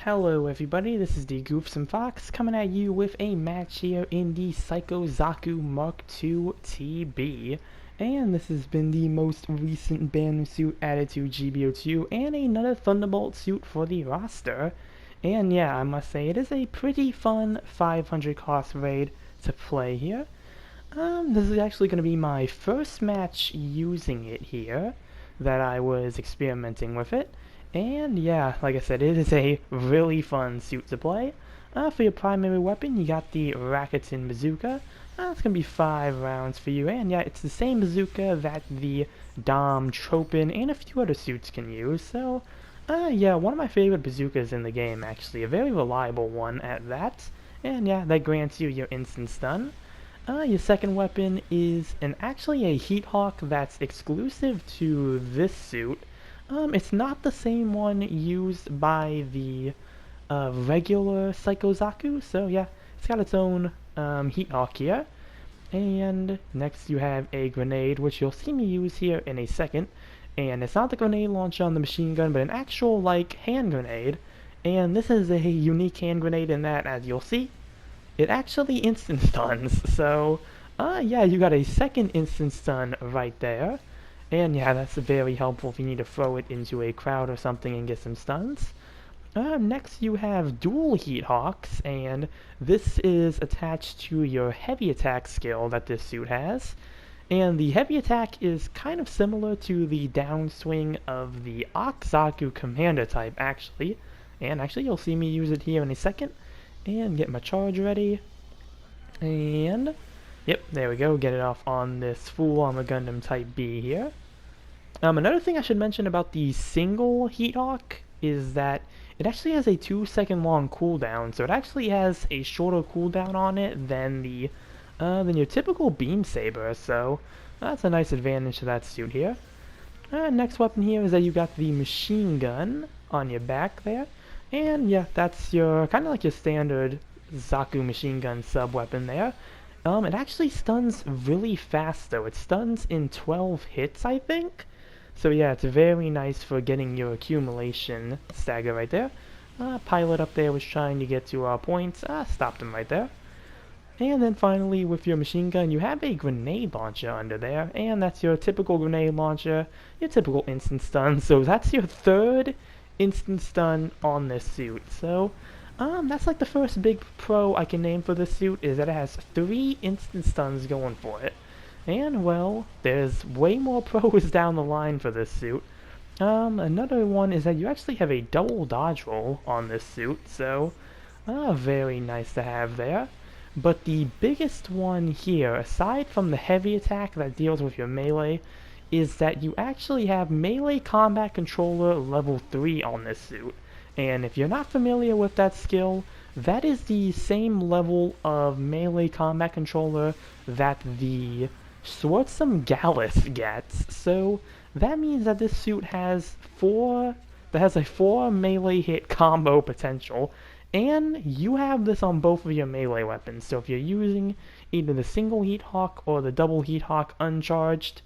Hello everybody, this is the Goofsome Fox coming at you with a match here in the Psycho Zaku Mark II TB. And this has been the most recent banner suit added to GBO2 and another Thunderbolt suit for the roster. And yeah, I must say it is a pretty fun 500 cost raid to play here. This is actually going to be my first match using it here that I was experimenting with it. And yeah, like I said, it is a really fun suit to play. For your primary weapon, you got the Rakuten Bazooka. It's going to be 5 rounds for you, and yeah, it's the same bazooka that the Dom, Tropin, and a few other suits can use, so yeah, one of my favorite bazookas in the game, actually, a very reliable one at that, and yeah, that grants you your instant stun. Your second weapon is actually a Heat Hawk that's exclusive to this suit. It's not the same one used by the regular Psycho Zaku, so yeah, it's got its own Heat Hawk here. And next you have a grenade, which you'll see me use here in a second. And it's not the grenade launcher on the machine gun, but an actual, like, hand grenade. And this is a unique hand grenade in that, as you'll see, it actually instant stuns. So, yeah, you got a second instant stun right there. And yeah, that's very helpful if you need to throw it into a crowd or something and get some stuns. Next you have dual Heat Hawks, and this is attached to your heavy attack skill that this suit has. And the heavy attack is kind of similar to the downswing of the Zaku Commander type, actually. And actually, you'll see me use it here in a second. And get my charge ready. And yep, there we go. Get it off on this full armor Gundam Type B here. Another thing I should mention about the single Heat Hawk is that it actually has a 2-second long cooldown, so it actually has a shorter cooldown on it than your typical beam saber. So that's a nice advantage to that suit here. Next weapon here is that you got the machine gun on your back there. And yeah, that's your kind of like your standard Zaku machine gun sub weapon there. It actually stuns really fast though. It stuns in 12 hits, I think. So yeah, it's very nice for getting your accumulation stagger right there. Pilot up there was trying to get to our points. Stopped him right there. And then finally, with your machine gun, you have a grenade launcher under there, and that's your typical grenade launcher, your typical instant stun. So that's your third instant stun on this suit. So that's like the first big pro I can name for this suit, is that it has 3 instant stuns going for it. And well, there's way more pros down the line for this suit. Another one is that you actually have a double dodge roll on this suit, so very nice to have there. But the biggest one here, aside from the heavy attack that deals with your melee, is that you actually have melee combat controller level 3 on this suit. And if you're not familiar with that skill, that is the same level of melee combat controller that the Schwartzum Gallus gets. So that means that this suit has a 4 melee hit combo potential, and you have this on both of your melee weapons. So if you're using either the single Heat Hawk or the double Heat Hawk uncharged,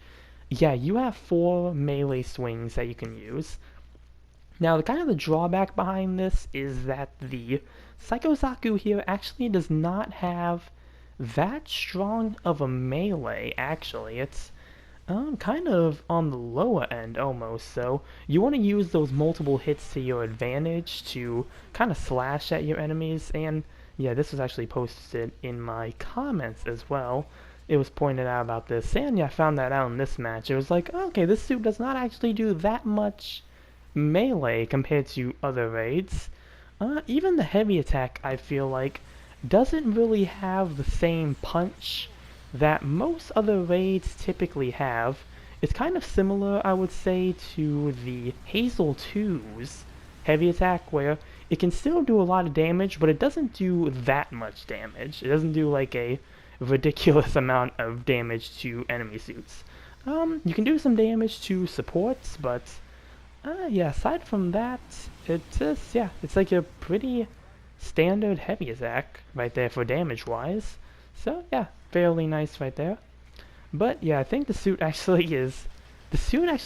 yeah, you have 4 melee swings that you can use. Now, the drawback behind this is that the Psycho Zaku here actually does not have that strong of a melee, actually. It's kind of on the lower end almost, so you want to use those multiple hits to your advantage to kind of slash at your enemies. And yeah, this was actually posted in my comments as well. It was pointed out about this, and yeah, I found that out in this match. It was like, okay, this suit does not actually do that much melee compared to other raids. Even the heavy attack, I feel like, doesn't really have the same punch that most other raids typically have. It's kind of similar, I would say, to the Hazel 2's heavy attack, where it can still do a lot of damage, but it doesn't do that much damage. It doesn't do like a ridiculous amount of damage to enemy suits. You can do some damage to supports, but yeah, aside from that, it's like a pretty standard heavy attack right there for damage wise. So yeah, fairly nice right there. But yeah, I think the suit actually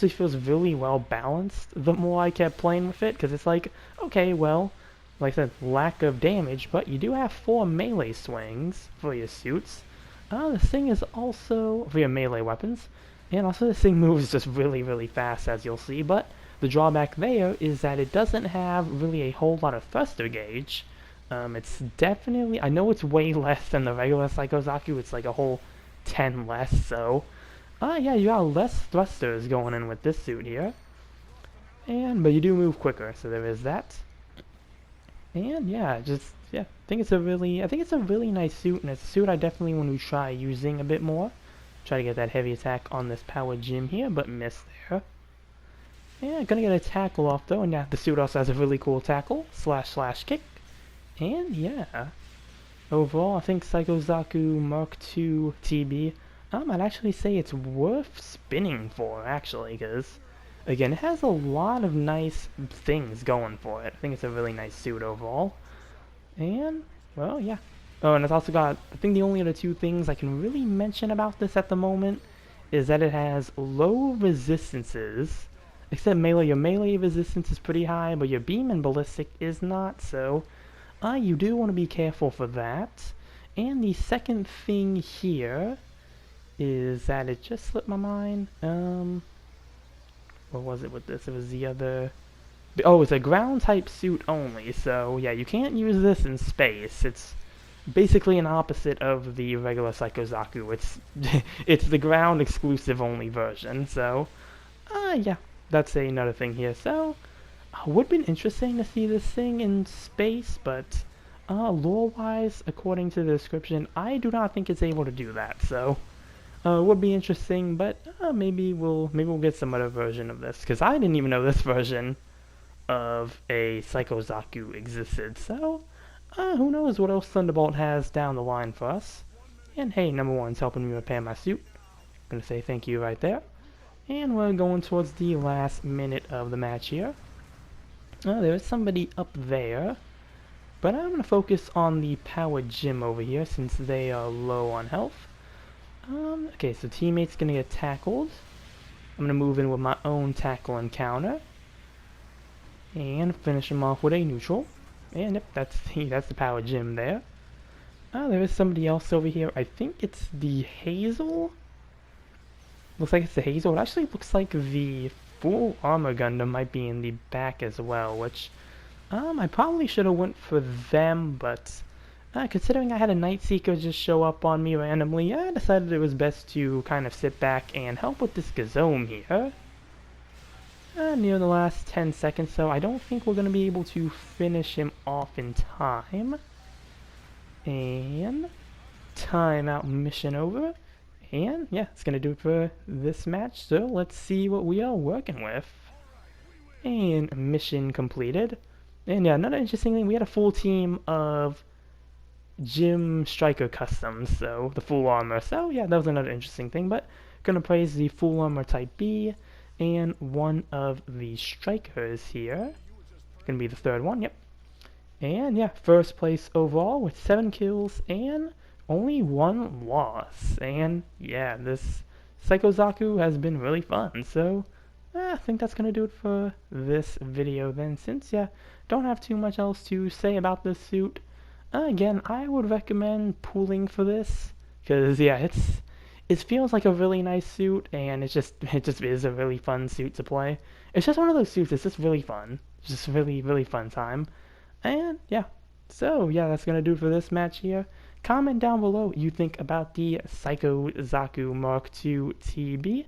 feels really well balanced the more I kept playing with it, because it's like, okay, well, like I said, lack of damage, but you do have 4 melee swings for your suits. This thing is also for your melee weapons, and also this thing moves just really, really fast, as you'll see, but the drawback there is that it doesn't have really a whole lot of thruster gauge. It's definitely, I know it's way less than the regular Psycho Zaku, it's like a whole 10 less, so, yeah, you got less thrusters going in with this suit here. But you do move quicker, so there is that. And yeah, I think it's a really nice suit, and it's a suit I definitely want to try using a bit more. Try to get that heavy attack on this power gym here, but miss there. Yeah, gonna get a tackle off though, and yeah, the suit also has a really cool tackle, slash kick. And yeah, overall, I think Psycho Zaku Mark II TB, I'd actually say it's worth spinning for, actually, because again, it has a lot of nice things going for it. I think it's a really nice suit overall. And, well, yeah. Oh, and it's also got, I think the only other 2 things I can really mention about this at the moment is that it has low resistances. Except melee, your melee resistance is pretty high, but your beam and ballistic is not, so you do want to be careful for that. And the second thing here is that it just slipped my mind. What was it with this? It was the other... Oh, it's a ground type suit only, so yeah, you can't use this in space. It's basically an opposite of the regular Psycho Zaku. It's the ground exclusive only version, so yeah, that's another thing here. So, would have been interesting to see this thing in space, but lore-wise, according to the description, I do not think it's able to do that, so... would be interesting, but maybe we'll get some other version of this, because I didn't even know this version of a Psycho Zaku existed. So who knows what else Thunderbolt has down the line for us. And hey, number 1's helping me repair my suit. Gonna say thank you right there. And we're going towards the last minute of the match here. There is somebody up there, but I'm gonna focus on the power gym over here since they are low on health. Okay, so teammate's gonna get tackled. I'm gonna move in with my own tackle and counter. And finish him off with a neutral. And yep, that's the power gym there. There is somebody else over here. I think it's the Hazel. Looks like it's the Hazel. It actually looks like the full armor Gundam might be in the back as well, which I probably should have went for them, but considering I had a Night Seeker just show up on me randomly, I decided it was best to kind of sit back and help with this Gazome here. Near the last 10 seconds, so I don't think we're going to be able to finish him off in time. And timeout mission over. And yeah, it's going to do it for this match, so let's see what we are working with. And mission completed. And yeah, another interesting thing, we had a full team of Gym Striker Customs, so the full armor. So yeah, that was another interesting thing, but gonna praise the full armor Type B and one of the strikers here. Gonna be the 3rd one, yep. And yeah, 1st place overall with 7 kills and only 1 loss. And yeah, this Psycho Zaku has been really fun, so I think that's gonna do it for this video then, since yeah, don't have too much else to say about this suit. Again, I would recommend pooling for this, because yeah, it feels like a really nice suit, and it just is a really fun suit to play. It's just one of those suits, it's just really fun. It's just really, really fun time. And yeah, so yeah, that's gonna do it for this match here. Comment down below what you think about the Psycho Zaku Mark II TB.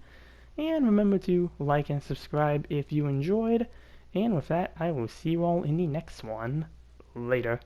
And remember to like and subscribe if you enjoyed. And with that, I will see you all in the next one. Later.